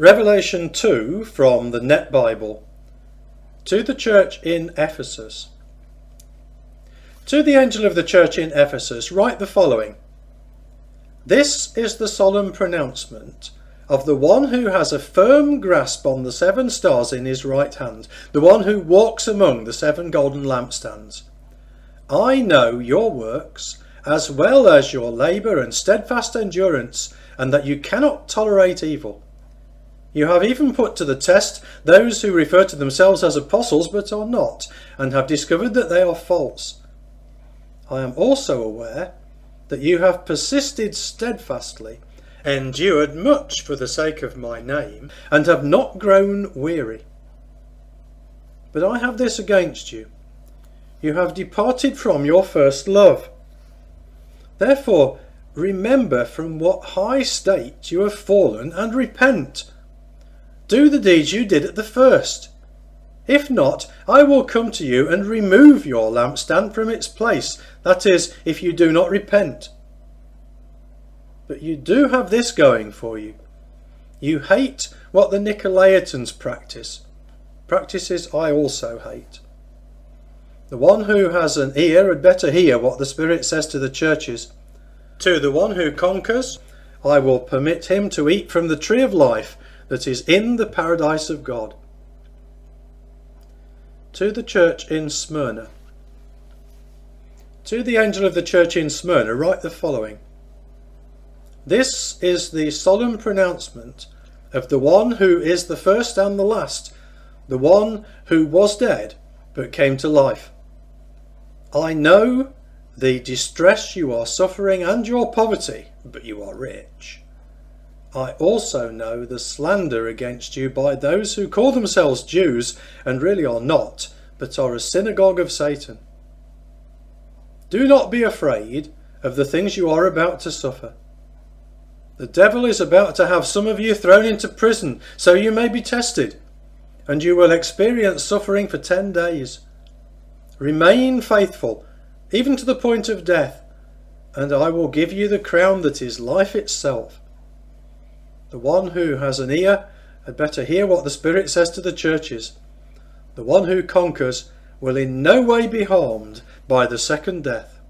Revelation 2 from the Net Bible. To the church in Ephesus. To the angel of the church in Ephesus write the following. This is the solemn pronouncement of the one who has a firm grasp on the 7 stars in his right hand, the one who walks among the 7 golden lampstands. I know your works, as well as your labour and steadfast endurance, and that you cannot tolerate evil. You have even put to the test those who refer to themselves as apostles but are not, and have discovered that they are false. I am also aware that you have persisted steadfastly, endured much for the sake of my name, and have not grown weary. But I have this against you. You have departed from your first love. Therefore, remember from what high state you have fallen and repent. Do the deeds you did at the first. If not, I will come to you and remove your lampstand from its place, that is, if you do not repent. But you do have this going for you. You hate what the Nicolaitans practice. Practices I also hate. The one who has an ear had better hear what the Spirit says to the churches. To the one who conquers, I will permit him to eat from the tree of life that is in the paradise of God. To the church in Smyrna. To the angel of the church in Smyrna write the following. This is the solemn pronouncement of the one who is the first and the last, the one who was dead but came to life. I know the distress you are suffering and your poverty, but you are rich. I also know the slander against you by those who call themselves Jews and really are not, but are a synagogue of Satan. Do not be afraid of the things you are about to suffer. The devil is about to have some of you thrown into prison, so you may be tested, and you will experience suffering for 10 days. Remain faithful, even to the point of death, and I will give you the crown that is life itself. The one who has an ear had better hear what the Spirit says to the churches. The one who conquers will in no way be harmed by the second death.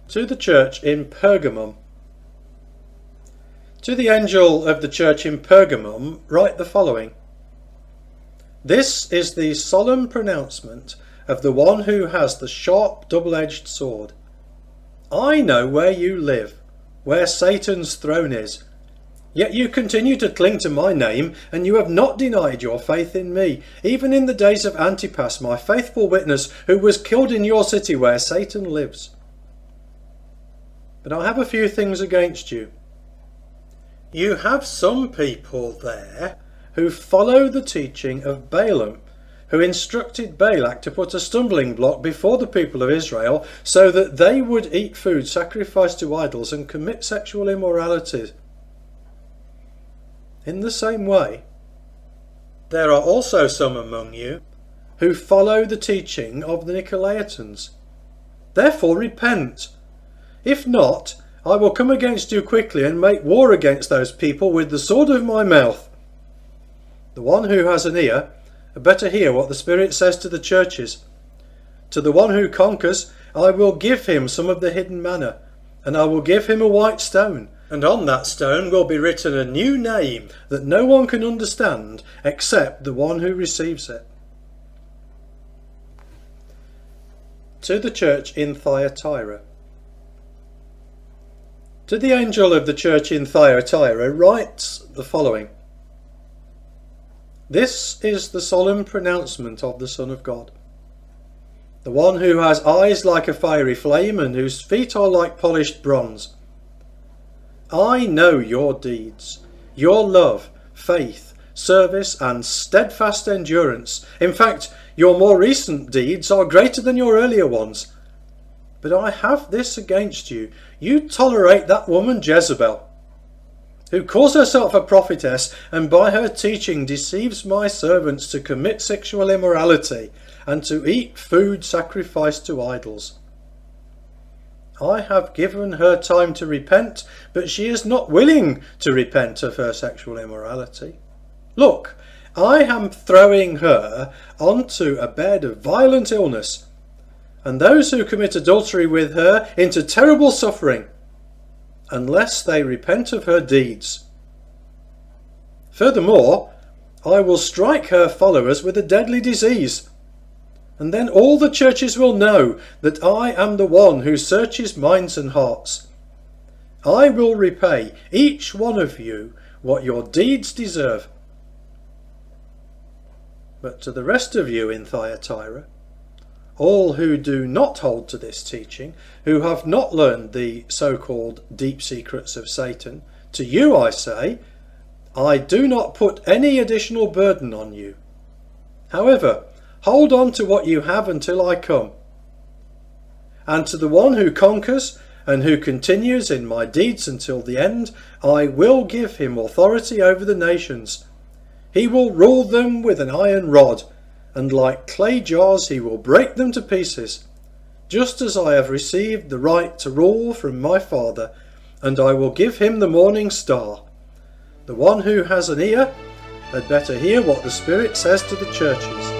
To the church in Pergamum. To the angel of the church in Pergamum write the following. This is the solemn pronouncement of the one who has the sharp double-edged sword. I know where you live, where Satan's throne is. Yet you continue to cling to my name, and you have not denied your faith in me, even in the days of Antipas, my faithful witness, who was killed in your city where Satan lives. But I have a few things against you. You have some people there who follow the teaching of Balaam, who instructed Balak to put a stumbling block before the people of Israel so that they would eat food sacrificed to idols and commit sexual immorality. In the same way, there are also some among you who follow the teaching of the Nicolaitans. Therefore repent. If not, I will come against you quickly and make war against those people with the sword of my mouth. The one who has an ear had better hear what the Spirit says to the churches. To the one who conquers, I will give him some of the hidden manna, and I will give him a white stone, and on that stone will be written a new name that no one can understand except the one who receives it. To the church in Thyatira. To the angel of the church in Thyatira writes the following. This is the solemn pronouncement of the Son of God, the one who has eyes like a fiery flame and whose feet are like polished bronze. I know your deeds, your love, faith, service and steadfast endurance. In fact, your more recent deeds are greater than your earlier ones. But I have this against you. You tolerate that woman Jezebel, who calls herself a prophetess and by her teaching deceives my servants to commit sexual immorality and to eat food sacrificed to idols. I have given her time to repent, but she is not willing to repent of her sexual immorality. Look, I am throwing her onto a bed of violent illness, and those who commit adultery with her into terrible suffering, unless they repent of her deeds. Furthermore, I will strike her followers with a deadly disease, and then all the churches will know that I am the one who searches minds and hearts. I will repay each one of you what your deeds deserve. But to the rest of you in Thyatira, all who do not hold to this teaching, who have not learned the so-called deep secrets of Satan, to you I say, I do not put any additional burden on you. However, hold on to what you have until I come. And to the one who conquers and who continues in my deeds until the end, I will give him authority over the nations. He will rule them with an iron rod, and like clay jars he will break them to pieces, just as I have received the right to rule from my Father, and I will give him the morning star. The one who has an ear had better hear what the Spirit says to the churches.